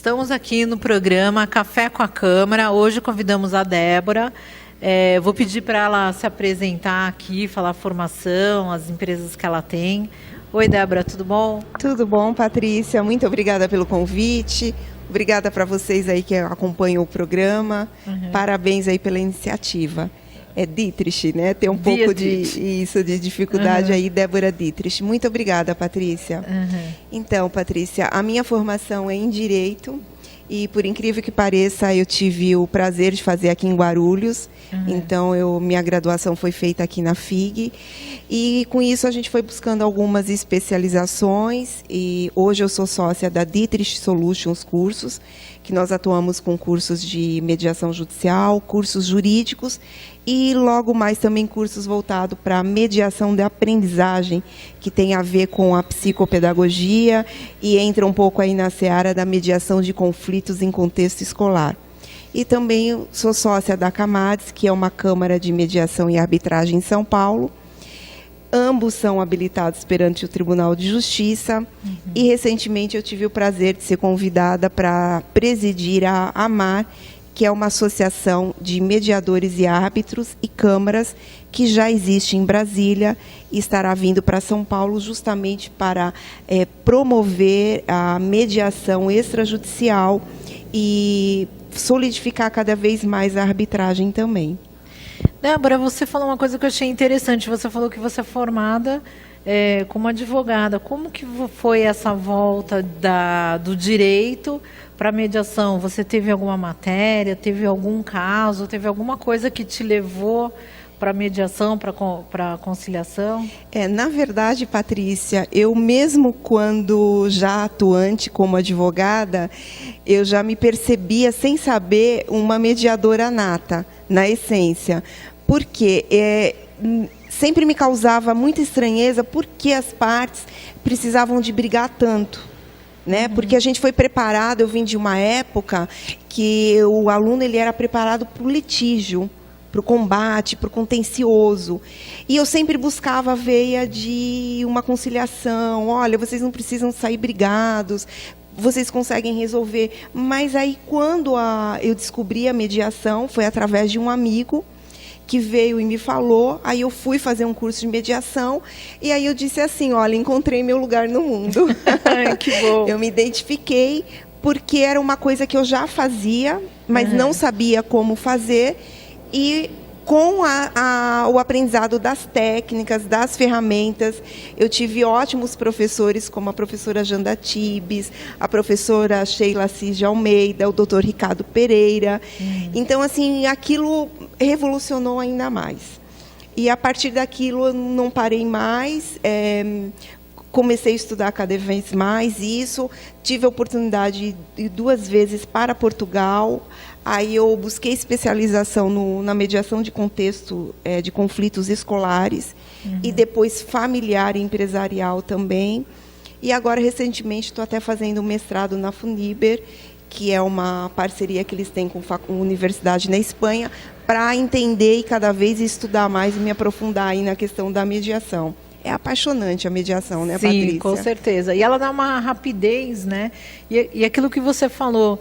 Estamos aqui no programa Café com a Câmara. Hoje convidamos a Débora. Vou pedir para ela se apresentar aqui, falar a formação, as empresas que ela tem. Oi, Débora, tudo bom? Tudo bom, Patrícia. Muito obrigada pelo convite. Obrigada para vocês aí que acompanham o programa. Parabéns aí pela iniciativa. É Dietrich, né? Tem um pouco de dificuldade aí, Débora Dietrich. Muito obrigada, Patrícia. Então, Patrícia, a minha formação é em Direito e, por incrível que pareça, eu tive o prazer de fazer aqui em Guarulhos. Então, minha graduação foi feita aqui na FIG e, com isso, a gente foi buscando algumas especializações e hoje eu sou sócia da Dietrich Solutions Cursos, que nós atuamos com cursos de mediação judicial, cursos jurídicos e logo mais também cursos voltados para mediação da aprendizagem, que tem a ver com a psicopedagogia e entra um pouco aí na seara da mediação de conflitos em contexto escolar. E também sou sócia da CAMADES, que é uma Câmara de Mediação e Arbitragem em São Paulo. Ambos são habilitados perante o Tribunal de Justiça e, recentemente, eu tive o prazer de ser convidada para presidir a AMAR, que é uma associação de mediadores e árbitros e câmaras que já existe em Brasília e estará vindo para São Paulo justamente para promover a mediação extrajudicial e solidificar cada vez mais a arbitragem também. Débora, você falou uma coisa que eu achei interessante. Você falou que você é formada como advogada. Como que foi essa volta do direito para a mediação? Você teve alguma matéria, teve algum caso, teve alguma coisa que te levou para a mediação, para a conciliação? Na verdade, Patrícia, eu mesmo quando já atuante como advogada, eu já me percebia, sem saber, uma mediadora nata, na essência. Porque sempre me causava muita estranheza porque as partes precisavam de brigar tanto, né? Porque a gente foi preparado, eu vim de uma época que o aluno ele era preparado para o litígio, para o combate, para o contencioso. E eu sempre buscava a veia de uma conciliação. Olha, vocês não precisam sair brigados, vocês conseguem resolver. Mas aí, quando eu descobri a mediação, foi através de um amigo que veio e me falou, aí eu fui fazer um curso de mediação, e aí eu disse assim, olha, encontrei meu lugar no mundo. Que bom. Eu me identifiquei, porque era uma coisa que eu já fazia, mas não sabia como fazer, e com o aprendizado das técnicas, das ferramentas, eu tive ótimos professores, como a professora Janda Tibes, a professora Sheila Assis de Almeida, o doutor Ricardo Pereira. Então, assim, aquilo revolucionou ainda mais. E, a partir daquilo, eu não parei mais, comecei a estudar cada vez mais isso, tive a oportunidade de ir 2 vezes para Portugal. Aí eu busquei especialização na mediação de contexto de conflitos escolares e depois familiar e empresarial também. E agora, recentemente, estou até fazendo um mestrado na Funiber, que é uma parceria que eles têm com a universidade na Espanha, para entender e cada vez estudar mais e me aprofundar aí na questão da mediação. É apaixonante a mediação, né, Patrícia? Sim, com certeza. E ela dá uma rapidez, né? E aquilo que você falou,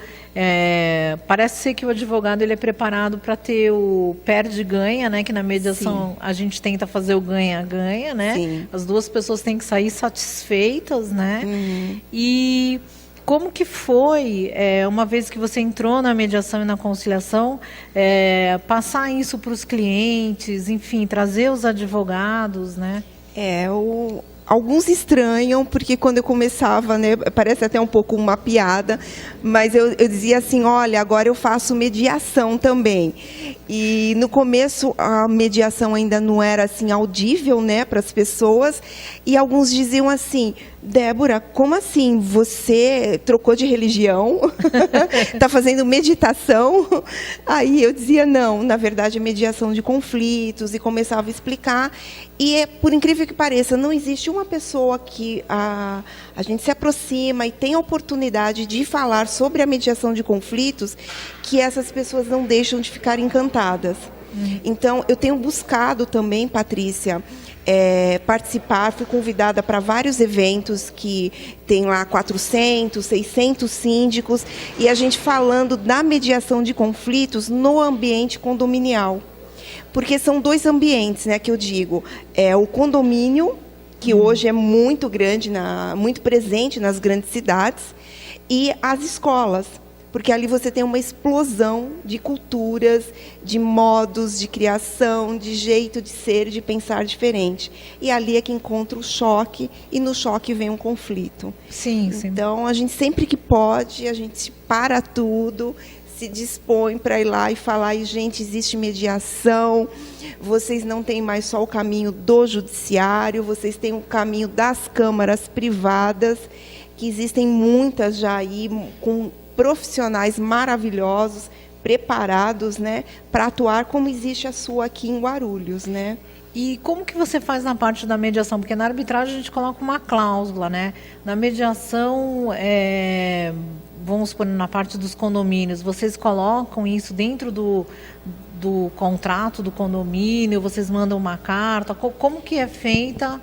parece ser que o advogado ele é preparado para ter o perde-ganha, né? Que na mediação a gente tenta fazer o ganha-ganha, né? Sim. As duas pessoas têm que sair satisfeitas, né? E como que foi, uma vez que você entrou na mediação e na conciliação, passar isso para os clientes, enfim, trazer os advogados, né? Alguns estranham, porque quando eu começava, né, parece até um pouco uma piada, mas eu dizia assim, olha, agora eu faço mediação também. E no começo a mediação ainda não era assim audível, né, para as pessoas, e alguns diziam assim, Débora, como assim? Você trocou de religião? Está fazendo meditação? Aí eu dizia, não, na verdade é mediação de conflitos, e começava a explicar. E, por incrível que pareça, não existe uma pessoa que a gente se aproxima e tem a oportunidade de falar sobre a mediação de conflitos que essas pessoas não deixam de ficar encantadas. Então, eu tenho buscado também, Patrícia, participar, fui convidada para vários eventos que tem lá 400, 600 síndicos, e a gente falando da mediação de conflitos no ambiente condominial. Porque são dois ambientes, né, que eu digo. É o condomínio, que hoje é muito grande, muito presente nas grandes cidades, e as escolas. Porque ali você tem uma explosão de culturas, de modos de criação, de jeito de ser, de pensar diferente. E ali é que encontra o choque, e no choque vem um conflito. Sim, sim. Então, a gente sempre que pode, a gente para tudo, se dispõe para ir lá e falar, e, gente, existe mediação, vocês não têm mais só o caminho do judiciário, vocês têm o caminho das câmaras privadas, que existem muitas já aí, com profissionais maravilhosos, preparados, né, para atuar como existe a sua aqui em Guarulhos, né? E como que você faz na parte da mediação? Porque na arbitragem a gente coloca uma cláusula, né? Na mediação, vamos supor, na parte dos condomínios, vocês colocam isso dentro do contrato do condomínio, vocês mandam uma carta? Como que é feita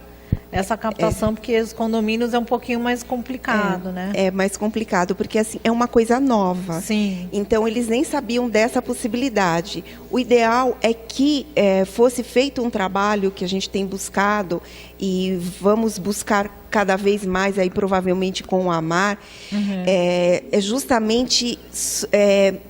essa captação? Porque os condomínios é um pouquinho mais complicado, né? É mais complicado, porque assim, é uma coisa nova. Sim. Então, eles nem sabiam dessa possibilidade. O ideal é que fosse feito um trabalho que a gente tem buscado, e vamos buscar cada vez mais, aí provavelmente com o AMAR, é justamente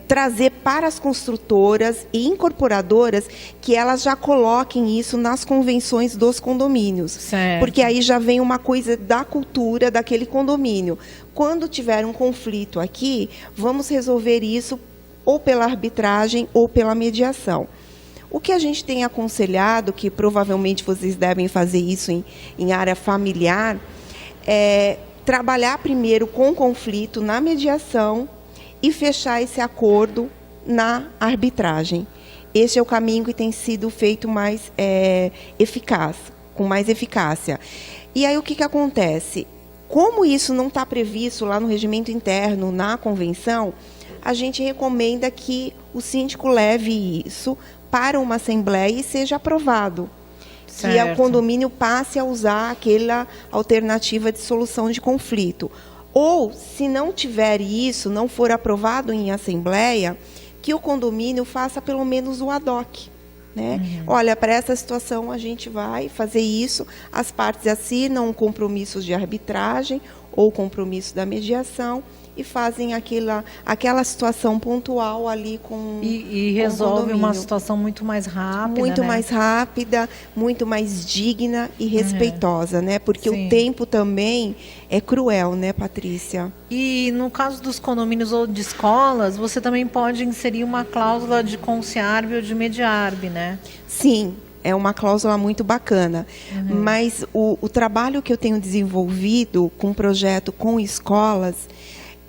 trazer para as construtoras e incorporadoras que elas já coloquem isso nas convenções dos condomínios. Certo. Porque aí já vem uma coisa da cultura daquele condomínio. Quando tiver um conflito aqui, vamos resolver isso ou pela arbitragem ou pela mediação. O que a gente tem aconselhado, que provavelmente vocês devem fazer isso em área familiar, é trabalhar primeiro com o conflito na mediação e fechar esse acordo na arbitragem. Esse é o caminho que tem sido feito mais eficaz, com mais eficácia. E aí o que acontece? Como isso não está previsto lá no regimento interno, na convenção, a gente recomenda que o síndico leve isso para uma assembleia e seja aprovado. Certo. Que o condomínio passe a usar aquela alternativa de solução de conflito. Ou, se não tiver isso, não for aprovado em assembleia, que o condomínio faça pelo menos o ad hoc. Né? Olha, para essa situação a gente vai fazer isso, as partes assinam compromissos de arbitragem ou compromisso da mediação, e fazem aquela situação pontual ali com E resolve uma situação muito mais rápida, muito né? mais rápida, muito mais digna e respeitosa, né? Porque Sim. o tempo também é cruel, né, Patrícia? E no caso dos condomínios ou de escolas, você também pode inserir uma cláusula de conciliarbe ou de mediarbe, né? Sim. É uma cláusula muito bacana, mas o trabalho que eu tenho desenvolvido com um projeto com escolas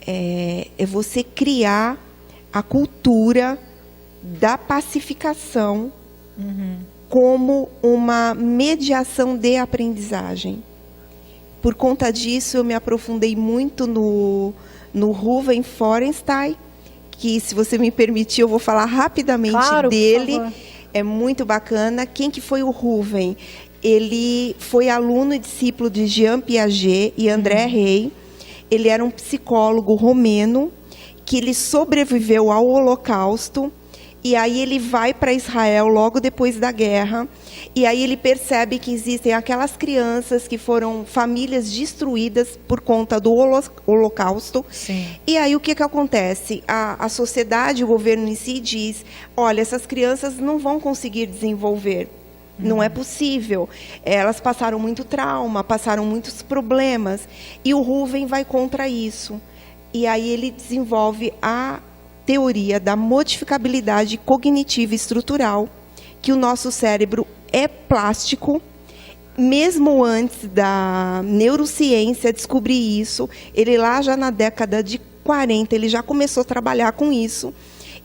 é você criar a cultura da pacificação como uma mediação de aprendizagem. Por conta disso, eu me aprofundei muito no Ruven Forenstein, que, se você me permitir, eu vou falar rapidamente dele. Por favor. É muito bacana. Quem que foi o Ruven? Ele foi aluno e discípulo de Jean Piaget e André Rey. Ele era um psicólogo romeno que ele sobreviveu ao Holocausto, e aí ele vai para Israel logo depois da guerra, e aí ele percebe que existem aquelas crianças que foram famílias destruídas por conta do Holocausto. Sim. E aí o que acontece? A sociedade, o governo em si diz, olha, essas crianças não vão conseguir desenvolver. Não é possível. Elas passaram muito trauma, passaram muitos problemas. E o Ruven vai contra isso. E aí ele desenvolve a teoria da modificabilidade cognitiva estrutural, que o nosso cérebro é plástico. Mesmo antes da neurociência descobrir isso, ele lá já na década de 40, ele já começou a trabalhar com isso,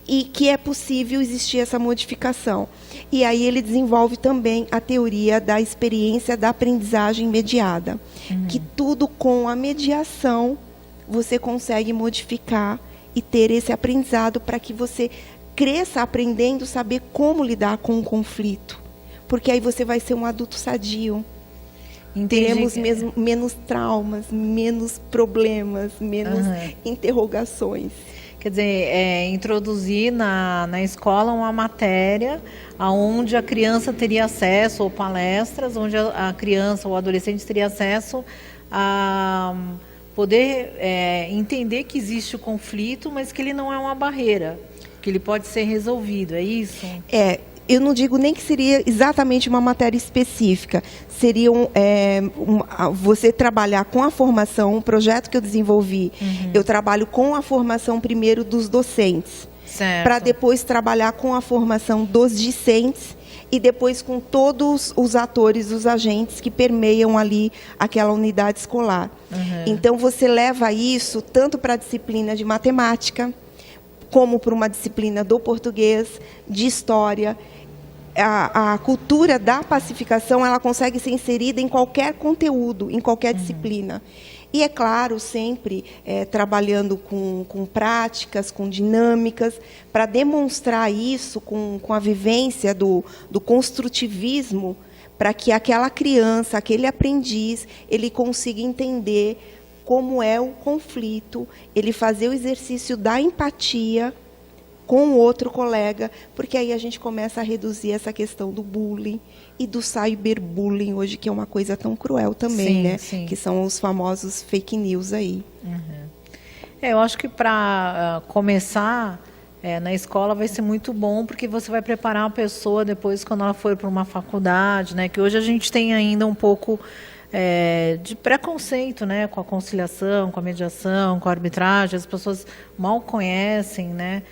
e que é possível existir essa modificação. E aí ele desenvolve também a teoria da experiência da aprendizagem mediada, que tudo com a mediação você consegue modificar e ter esse aprendizado para que você cresça aprendendo saber como lidar com o conflito. porque aí você vai ser um adulto sadio. Entendi. Teremos mesmo menos traumas, menos problemas, menos interrogações. Quer dizer, introduzir na escola uma matéria onde a criança teria acesso, ou palestras, onde a criança ou o adolescente teria acesso a poder entender que existe o conflito, mas que ele não é uma barreira, que ele pode ser resolvido, é isso? Eu não digo nem que seria exatamente uma matéria específica, seria você trabalhar com a formação, um projeto que eu desenvolvi, eu trabalho com a formação primeiro dos docentes, para depois trabalhar com a formação dos discentes e depois com todos os atores, os agentes que permeiam ali aquela unidade escolar. Então você leva isso tanto para a disciplina de matemática, como para uma disciplina do português, de história. A cultura da pacificação, ela consegue ser inserida em qualquer conteúdo, em qualquer disciplina. E, é claro, sempre trabalhando com práticas, com dinâmicas, para demonstrar isso com a vivência do construtivismo, para que aquela criança, aquele aprendiz, ele consiga entender como é o conflito, ele fazer o exercício da empatia com o outro colega, porque aí a gente começa a reduzir essa questão do bullying e do cyberbullying hoje, que é uma coisa tão cruel também, né? Sim. Que são os famosos fake news aí. Eu acho que para começar na escola vai ser muito bom, porque você vai preparar a pessoa depois quando ela for para uma faculdade, né? Que hoje a gente tem ainda um pouco de preconceito, né? Com a conciliação, com a mediação, com a arbitragem, as pessoas mal conhecem, né?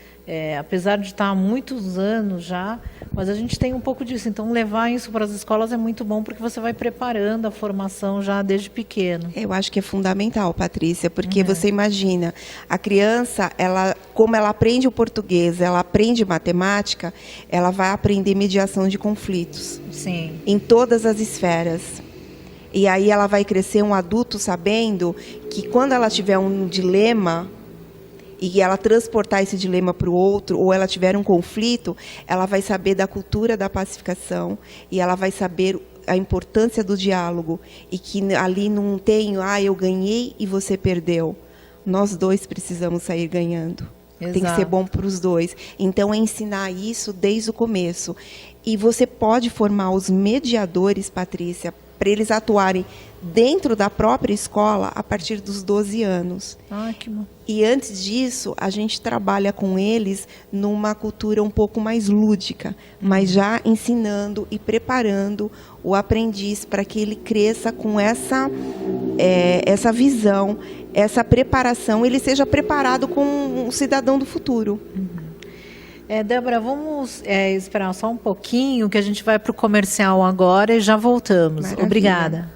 Apesar de estar há muitos anos já, mas a gente tem um pouco disso. Então, levar isso para as escolas é muito bom, porque você vai preparando a formação já desde pequeno. Eu acho que é fundamental, Patrícia, porque você imagina, a criança, como ela aprende o português, ela aprende matemática, ela vai aprender mediação de conflitos. Sim. Em todas as esferas. E aí ela vai crescer um adulto sabendo que quando ela tiver um dilema e ela transportar esse dilema para o outro, ou ela tiver um conflito, ela vai saber da cultura da pacificação e ela vai saber a importância do diálogo e que ali não tem, eu ganhei e você perdeu. Nós dois precisamos sair ganhando. Exato. Tem que ser bom para os dois. Então, é ensinar isso desde o começo. E você pode formar os mediadores, Patrícia, para eles atuarem dentro da própria escola a partir dos 12 anos. Que bom. E antes disso, a gente trabalha com eles numa cultura um pouco mais lúdica, mas já ensinando e preparando o aprendiz para que ele cresça com essa visão, essa preparação, ele seja preparado como um cidadão do futuro. Débora, vamos esperar só um pouquinho, que a gente vai para o comercial agora e já voltamos. Maravilha. Obrigada.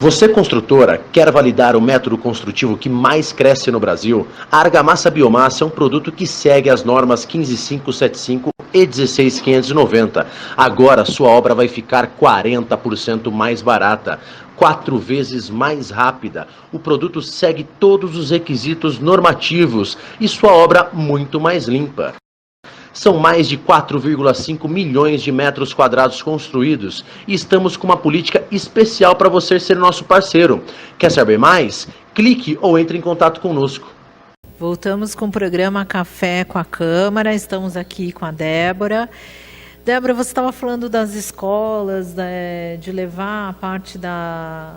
Você, construtora, quer validar o método construtivo que mais cresce no Brasil? A Argamassa Biomassa é um produto que segue as normas 15575 e 16590. Agora, sua obra vai ficar 40% mais barata, 4 vezes mais rápida. O produto segue todos os requisitos normativos e sua obra muito mais limpa. São mais de 4,5 milhões de metros quadrados construídos e estamos com uma política especial para você ser nosso parceiro. Quer saber mais? Clique ou entre em contato conosco. Voltamos com o programa Café com a Câmara. Estamos aqui com a Débora. Débora, você estava falando das escolas, de levar a parte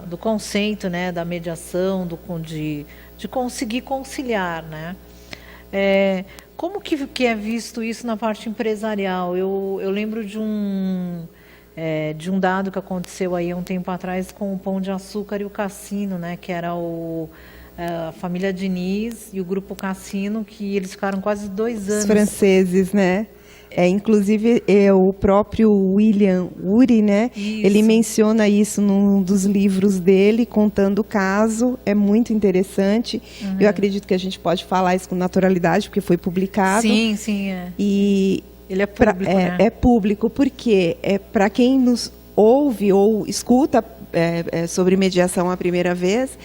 do conceito, né, da mediação, de conseguir conciliar, né? Como que é visto isso na parte empresarial? Eu lembro de um dado que aconteceu aí há um tempo atrás com o Pão de Açúcar e o Cassino, né? Que era a família Diniz e o Grupo Cassino, que eles ficaram quase 2 anos. Os franceses, né? Inclusive, o próprio William Ury, né? Isso. Ele menciona isso num dos livros dele, contando o caso. É muito interessante. Eu acredito que a gente pode falar isso com naturalidade, porque foi publicado. Sim. E ele é público, né? É público, porque para quem nos ouve ou escuta sobre mediação a primeira vez,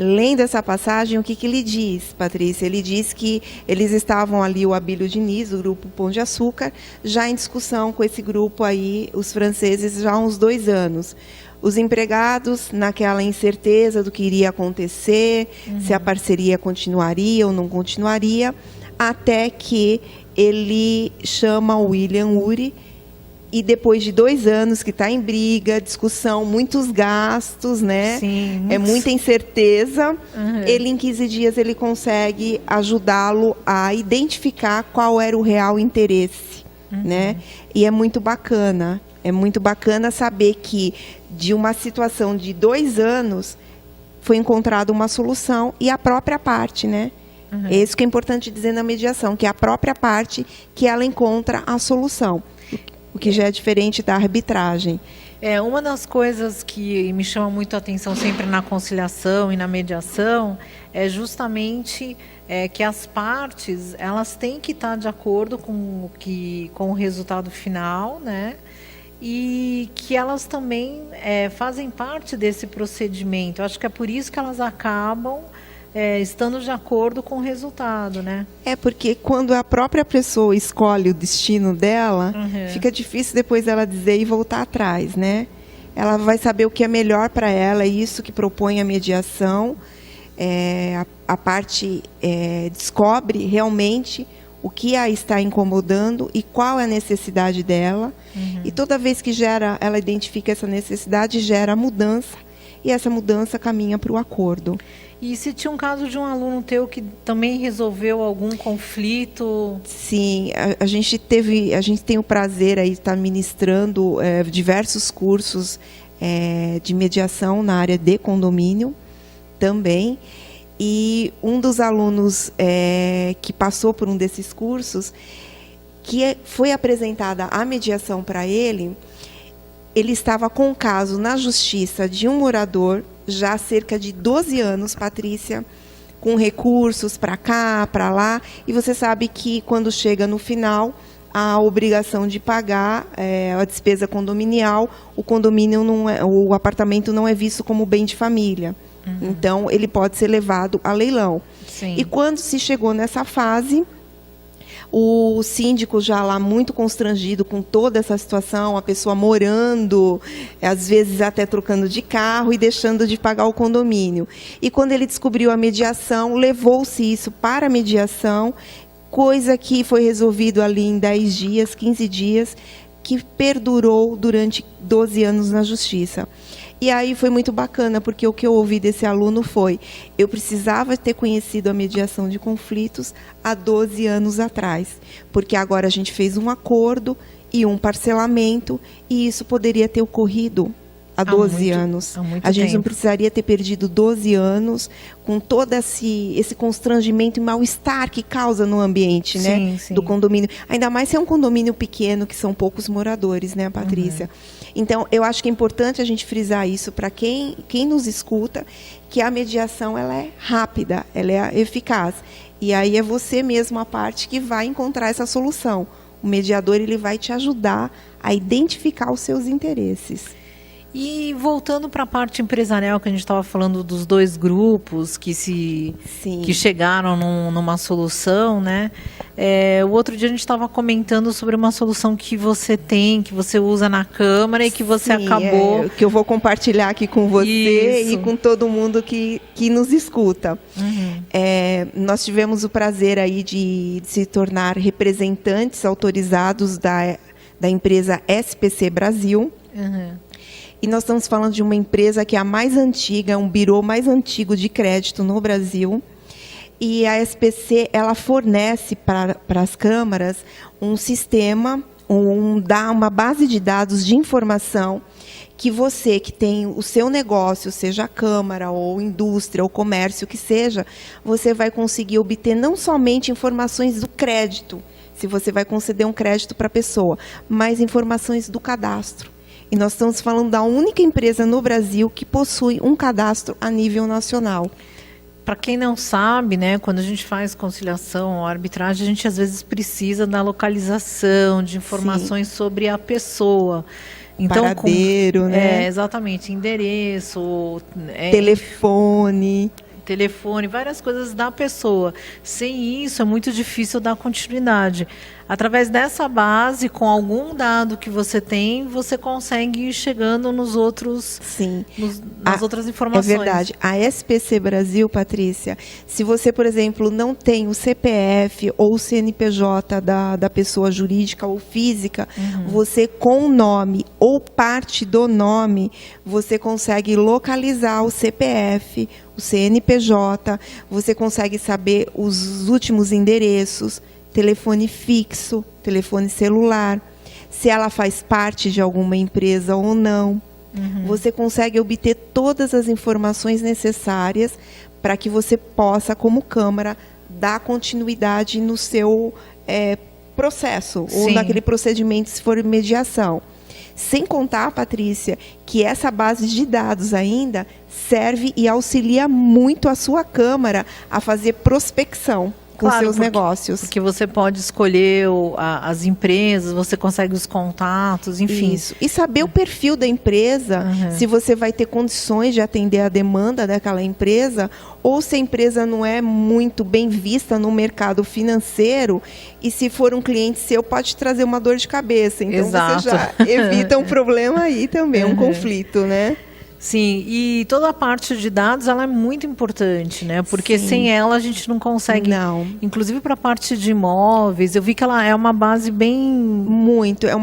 lendo essa passagem, o que ele diz, Patrícia? Ele diz que eles estavam ali, o Abílio Diniz, o grupo Pão de Açúcar, já em discussão com esse grupo aí, os franceses, já há uns 2 anos. Os empregados, naquela incerteza do que iria acontecer, se a parceria continuaria ou não continuaria, até que ele chama o William Ury, e depois de 2 anos que está em briga, discussão, muitos gastos, né? Sim, Muita incerteza. Ele, em 15 dias, ele consegue ajudá-lo a identificar qual era o real interesse, né? E é muito bacana saber que de uma situação de 2 anos foi encontrada uma solução e a própria parte, né? É isso que é importante dizer na mediação, que é a própria parte que ela encontra a solução. O que já é diferente da arbitragem. Uma das coisas que me chama muito a atenção sempre na conciliação e na mediação é justamente que as partes, elas têm que estar de acordo com o resultado final, né? E que elas também fazem parte desse procedimento. Eu acho que é por isso que elas acabam estando de acordo com o resultado, né? Porque quando a própria pessoa escolhe o destino dela, fica difícil depois ela dizer e voltar atrás, né? Ela vai saber o que é melhor para ela, é isso que propõe a mediação. A parte descobre realmente o que a está incomodando e qual é a necessidade dela. E toda vez que ela identifica essa necessidade, gera mudança, e essa mudança caminha para o acordo. E se tinha um caso de um aluno teu que também resolveu algum conflito? Sim, a gente tem o prazer aí de estar ministrando diversos cursos de mediação na área de condomínio também. E um dos alunos que passou por um desses cursos, que foi apresentada a mediação para ele estava com um caso na justiça de um morador, já há cerca de 12 anos, Patrícia, com recursos para cá, para lá, e você sabe que quando chega no final, a obrigação de pagar a despesa condominial, o apartamento não é visto como bem de família. Então, ele pode ser levado a leilão. Sim. E quando se chegou nessa fase, o síndico já lá muito constrangido com toda essa situação, a pessoa morando, às vezes até trocando de carro e deixando de pagar o condomínio. E quando ele descobriu a mediação, levou-se isso para a mediação, coisa que foi resolvido ali em 10 dias, 15 dias, que perdurou durante 12 anos na justiça. E aí foi muito bacana, porque o que eu ouvi desse aluno foi: eu precisava ter conhecido a mediação de conflitos há 12 anos atrás, porque agora a gente fez um acordo e um parcelamento, e isso poderia ter ocorrido há 12 anos. A gente não precisaria ter perdido 12 anos com todo esse constrangimento e mal-estar que causa no ambiente, né, do condomínio. Ainda mais se é um condomínio pequeno, que são poucos moradores, né, Patrícia? Então, eu acho que é importante a gente frisar isso para quem nos escuta, que a mediação ela é rápida, ela é eficaz. E aí é você mesmo a parte que vai encontrar essa solução. O mediador ele vai te ajudar a identificar os seus interesses. E voltando para a parte empresarial, que a gente estava falando dos 2 grupos que chegaram numa solução, né? O outro dia a gente estava comentando sobre uma solução que você tem, que você usa na Câmara e que você acabou... que eu vou compartilhar aqui com você e com todo mundo que nos escuta. Nós tivemos o prazer aí de se tornar representantes autorizados da empresa SPC Brasil. E nós estamos falando de uma empresa que é a mais antiga, um birô mais antigo de crédito no Brasil. E a SPC, ela fornece para as câmaras um sistema, uma base de dados de informação que você que tem o seu negócio, seja câmara ou indústria ou comércio, que seja, você vai conseguir obter não somente informações do crédito, se você vai conceder um crédito para a pessoa, mas informações do cadastro. E nós estamos falando da única empresa no Brasil que possui um cadastro a nível nacional. Para quem não sabe, né, quando a gente faz conciliação ou arbitragem, a gente às vezes precisa da localização, de informações sobre a pessoa. Então, paradeiro, né? Exatamente, endereço, telefone, várias coisas da pessoa. Sem isso, é muito difícil dar continuidade. Através dessa base, com algum dado que você tem, você consegue ir chegando nos outros, Sim. nas outras informações. É verdade. A SPC Brasil, Patrícia, se você, por exemplo, não tem o CPF ou o CNPJ da pessoa jurídica ou física, você, com o nome ou parte do nome, você consegue localizar o CPF, o CNPJ, você consegue saber os últimos endereços, telefone fixo, telefone celular, se ela faz parte de alguma empresa ou não. Você consegue obter todas as informações necessárias para que você possa, como Câmara, dar continuidade no seu processo, ou naquele procedimento, se for mediação. Sem contar, Patrícia, que essa base de dados ainda serve e auxilia muito a sua Câmara a fazer prospecção com seus negócios. Porque você pode escolher as empresas, você consegue os contatos, enfim. Isso. E saber o perfil da empresa, se você vai ter condições de atender a demanda daquela empresa, ou se a empresa não é muito bem vista no mercado financeiro, e se for um cliente seu, pode trazer uma dor de cabeça. Então, você já evita um problema aí também, um conflito, né? Sim, e toda a parte de dados, ela é muito importante, né? Porque sem ela a gente não consegue... Não. Inclusive para a parte de imóveis, eu vi que ela é uma base bem... Muito, é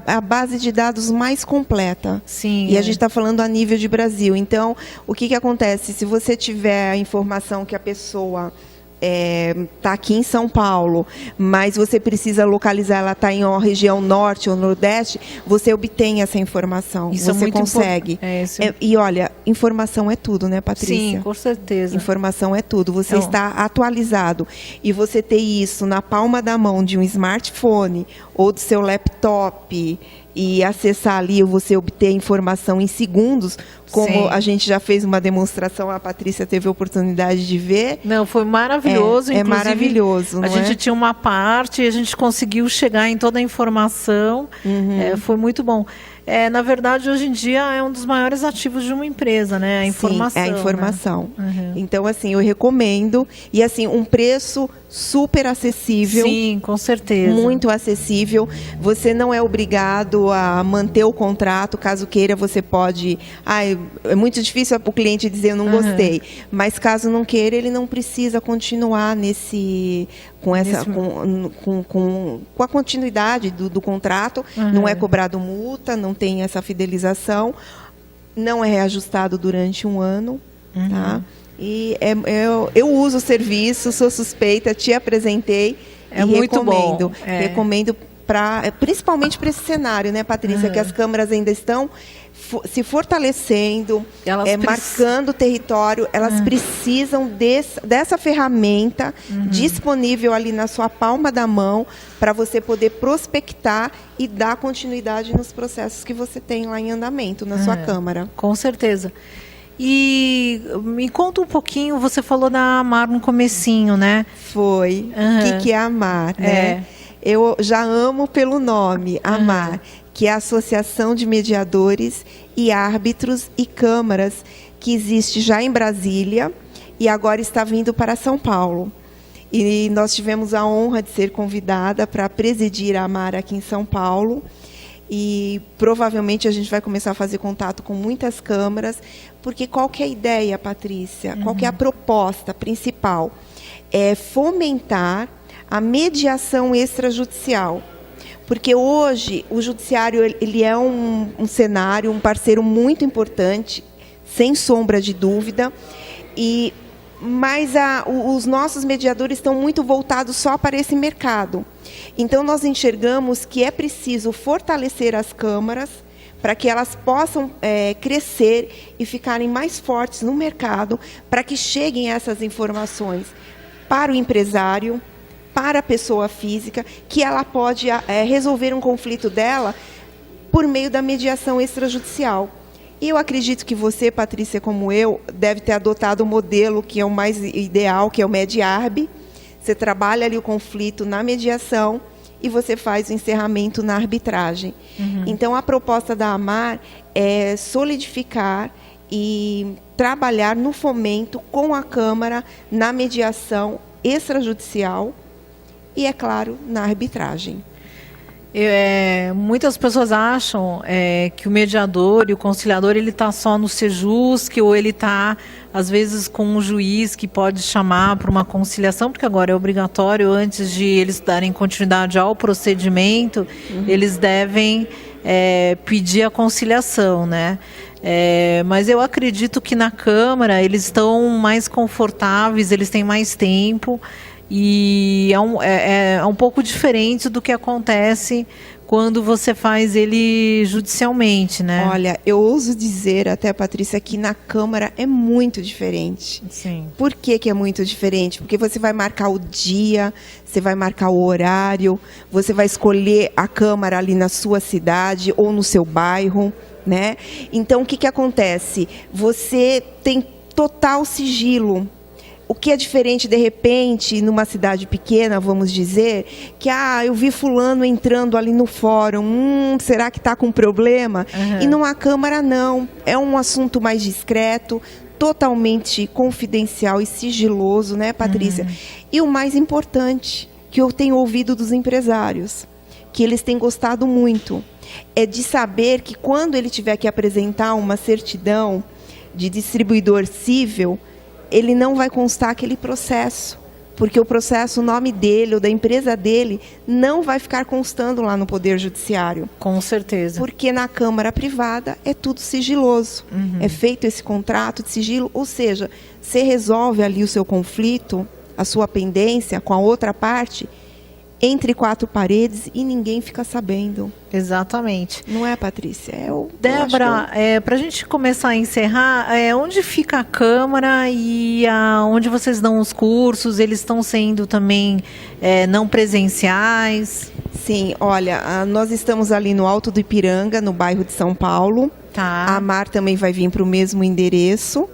a base de dados mais completa. Sim. E a gente está falando a nível de Brasil. Então, o que acontece? Se você tiver a informação que a pessoa... está aqui em São Paulo, mas você precisa localizar, ela está em uma região norte ou nordeste, você obtém essa informação. Isso você é muito consegue. E olha, informação é tudo, né, Patrícia? Sim, com certeza. Informação é tudo. Você está atualizado. E você ter isso na palma da mão de um smartphone ou do seu laptop e acessar ali, você obter informação em segundos, como a gente já fez uma demonstração, a Patrícia teve a oportunidade de ver. Não, foi maravilhoso. É maravilhoso, a gente tinha uma parte e a gente conseguiu chegar em toda a informação. Foi muito bom. Na verdade, hoje em dia é um dos maiores ativos de uma empresa, né? A informação. Sim, é a informação. Né? Então, assim, eu recomendo. E, assim, um preço super acessível. Sim, com certeza. Muito acessível. Você não é obrigado a manter o contrato. Caso queira, você pode... é muito difícil para o cliente dizer, eu não gostei. Mas, caso não queira, ele não precisa continuar com a continuidade do contrato. Não é cobrado multa, não tem essa fidelização, não é reajustado durante um ano, tá? E eu uso o serviço, sou suspeita, te apresentei e muito recomendo. bom. Recomendo principalmente para esse cenário, né, Patrícia, que as câmaras ainda estão se fortalecendo, marcando o território, elas precisam dessa ferramenta disponível ali na sua palma da mão para você poder prospectar e dar continuidade nos processos que você tem lá em andamento na sua Câmara. Com certeza. E me conta um pouquinho, você falou da AMAR no comecinho, né? Foi. O que é a AMAR, né? Eu já amo pelo nome, AMAR, que é a Associação de Mediadores e Árbitros e Câmaras, que existe já em Brasília e agora está vindo para São Paulo. E nós tivemos a honra de ser convidada para presidir a AMAR aqui em São Paulo. E provavelmente a gente vai começar a fazer contato com muitas câmaras, porque qual que é a ideia, Patrícia? Qual que é a proposta principal? É fomentar a mediação extrajudicial. Porque hoje o judiciário ele é um cenário, um parceiro muito importante, sem sombra de dúvida, mas os nossos mediadores estão muito voltados só para esse mercado. Então, nós enxergamos que é preciso fortalecer as câmaras para que elas possam crescer e ficarem mais fortes no mercado, para que cheguem essas informações para o empresário, para a pessoa física, que ela pode resolver um conflito dela por meio da mediação extrajudicial. E eu acredito que você, Patrícia, como eu, deve ter adotado o modelo que é o mais ideal, que é o Mediarb. Você trabalha ali o conflito na mediação e você faz o encerramento na arbitragem. Então, a proposta da AMAR é solidificar e trabalhar no fomento com a Câmara na mediação extrajudicial e, é claro, na arbitragem. Muitas pessoas acham que o mediador e o conciliador ele está só no Sejusc, ou ele está, às vezes, com um juiz que pode chamar para uma conciliação, porque agora é obrigatório, antes de eles darem continuidade ao procedimento, eles devem pedir a conciliação, né? Mas eu acredito que na Câmara eles estão mais confortáveis, eles têm mais tempo, e é um pouco diferente do que acontece quando você faz ele judicialmente, né? Olha, eu ouso dizer até, Patrícia, que na Câmara é muito diferente. Sim. Por que é muito diferente? Porque você vai marcar o dia, você vai marcar o horário, você vai escolher a Câmara ali na sua cidade ou no seu bairro, né? Então, o que acontece? Você tem total sigilo. O que é diferente, de repente, numa cidade pequena, vamos dizer, que eu vi fulano entrando ali no fórum, será que está com problema? E numa Câmara, não. É um assunto mais discreto, totalmente confidencial e sigiloso, né, Patrícia? E o mais importante, que eu tenho ouvido dos empresários, que eles têm gostado muito, é de saber que quando ele tiver que apresentar uma certidão de distribuidor cível, ele não vai constar aquele processo, porque o processo, o nome dele ou da empresa dele, não vai ficar constando lá no Poder Judiciário. Com certeza. Porque na Câmara Privada é tudo sigiloso. É feito esse contrato de sigilo, ou seja, você resolve ali o seu conflito, a sua pendência com a outra parte, entre quatro paredes e ninguém fica sabendo. Exatamente. Não é, Patrícia? Débora, para a gente começar a encerrar, onde fica a Câmara e onde vocês dão os cursos? Eles estão sendo também não presenciais? Sim, olha, nós estamos ali no Alto do Ipiranga, no bairro de São Paulo. Tá. A AMAR também vai vir para o mesmo endereço.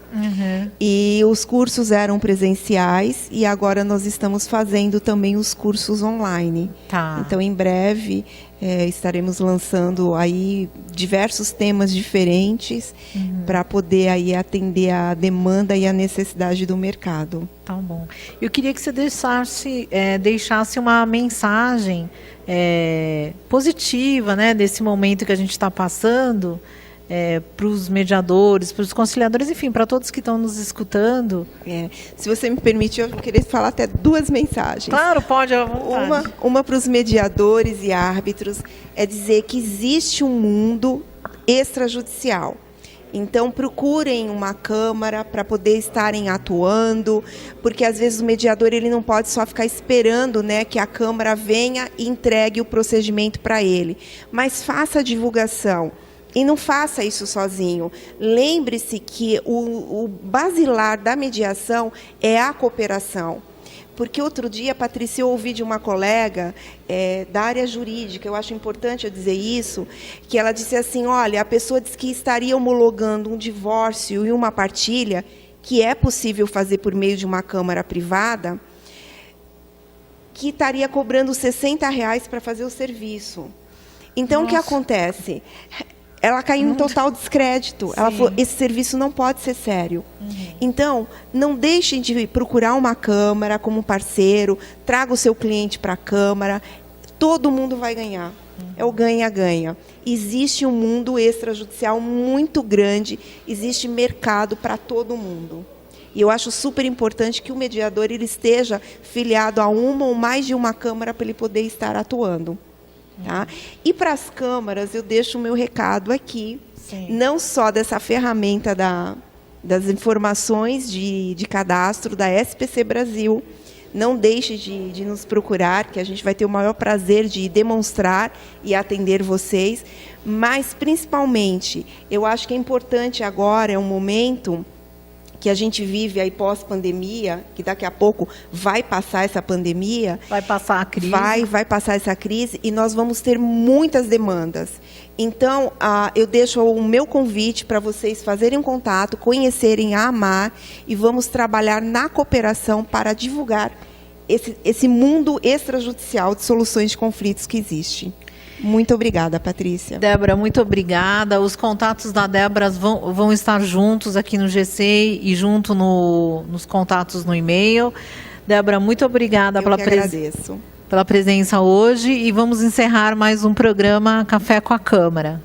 E os cursos eram presenciais e agora nós estamos fazendo também os cursos online. Tá. Então, em breve, estaremos lançando aí diversos temas diferentes para poder aí atender a demanda e a necessidade do mercado. Tá bom. Eu queria que você deixasse uma mensagem positiva, né, desse momento que a gente está passando, para os mediadores, para os conciliadores, enfim, para todos que estão nos escutando. Se você me permite, eu queria falar até duas mensagens. Claro, pode, à vontade. Uma para os mediadores e árbitros é dizer que existe um mundo extrajudicial. Então, procurem uma Câmara para poder estarem atuando, porque às vezes o mediador ele não pode só ficar esperando, né, que a Câmara venha e entregue o procedimento para ele. Mas faça a divulgação. E não faça isso sozinho. Lembre-se que o basilar da mediação é a cooperação. Porque outro dia, Patrícia, eu ouvi de uma colega da área jurídica, eu acho importante eu dizer isso, que ela disse assim, olha, a pessoa disse que estaria homologando um divórcio e uma partilha, que é possível fazer por meio de uma Câmara privada, que estaria cobrando R$60 para fazer o serviço. Então, o que acontece? Ela caiu em total descrédito. Ela falou, esse serviço não pode ser sério. Então, não deixem de procurar uma Câmara como parceiro, traga o seu cliente para a Câmara, todo mundo vai ganhar. É o ganha-ganha. Existe um mundo extrajudicial muito grande, existe mercado para todo mundo. E eu acho super importante que o mediador ele esteja filiado a uma ou mais de uma Câmara para ele poder estar atuando. Tá? E para as câmaras, eu deixo o meu recado aqui, não só dessa ferramenta das informações de cadastro da SPC Brasil. Não deixe de nos procurar, que a gente vai ter o maior prazer de demonstrar e atender vocês. Mas, principalmente, eu acho que é importante agora, é um momento que a gente vive aí pós-pandemia, que daqui a pouco vai passar essa pandemia. Vai passar a crise. Vai passar essa crise e nós vamos ter muitas demandas. Então, eu deixo o meu convite para vocês fazerem um contato, conhecerem a AMAR e vamos trabalhar na cooperação para divulgar esse mundo extrajudicial de soluções de conflitos que existe. Muito obrigada, Patrícia. Débora, muito obrigada. Os contatos da Débora vão estar juntos aqui no GC e junto nos contatos no e-mail. Débora, muito obrigada pela presença hoje e vamos encerrar mais um programa Café com a Câmara.